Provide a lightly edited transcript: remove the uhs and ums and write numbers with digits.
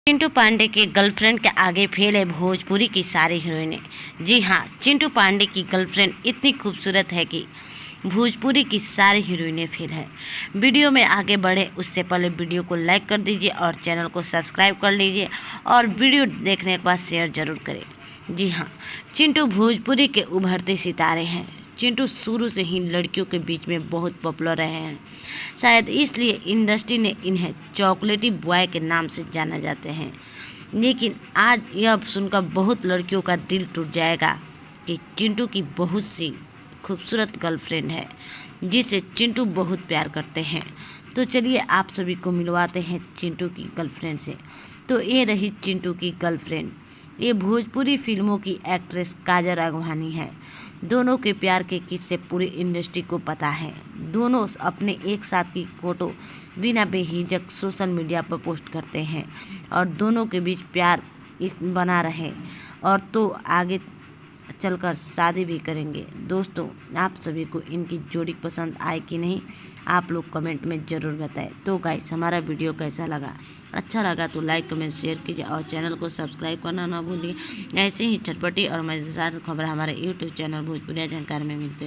चिंटू पांडे के गर्लफ्रेंड के आगे फेल है भोजपुरी की सारी हीरोइनें। जी हाँ, चिंटू पांडे की गर्लफ्रेंड इतनी खूबसूरत है कि भोजपुरी की सारी हीरोइनें फेल है। वीडियो में आगे बढ़े उससे पहले वीडियो को लाइक कर दीजिए और चैनल को सब्सक्राइब कर लीजिए और वीडियो देखने के बाद शेयर जरूर करें। जी हाँ, चिंटू भोजपुरी के उभरते सितारे हैं। चिंटू शुरू से ही लड़कियों के बीच में बहुत पॉपुलर रहे हैं। शायद इसलिए इंडस्ट्री ने इन्हें चॉकलेटी बॉय के नाम से जाना जाते हैं। लेकिन आज यह सुनकर बहुत लड़कियों का दिल टूट जाएगा कि चिंटू की बहुत सी खूबसूरत गर्लफ्रेंड है जिसे चिंटू बहुत प्यार करते हैं। तो चलिए आप सभी को मिलवाते हैं चिंटू की गर्लफ्रेंड से। तो ये रही चिंटू की गर्लफ्रेंड। ये भोजपुरी फिल्मों की एक्ट्रेस काजल राघवानी है। दोनों के प्यार के किस्से पूरी इंडस्ट्री को पता है। दोनों अपने एक साथ की फ़ोटो बिना बेहिचक सोशल मीडिया पर पोस्ट करते हैं और दोनों के बीच प्यार बना रहे और तो आगे चलकर शादी भी करेंगे। दोस्तों, आप सभी को इनकी जोड़ी पसंद आए कि नहीं, आप लोग कमेंट में ज़रूर बताएं। तो गाइस, हमारा वीडियो कैसा लगा? अच्छा लगा तो लाइक कमेंट शेयर कीजिए और चैनल को सब्सक्राइब करना ना भूलिए। ऐसे ही चटपटी और मज़ेदार खबर हमारे यूट्यूब चैनल भोजपुरिया जानकारी में मिलते हैं।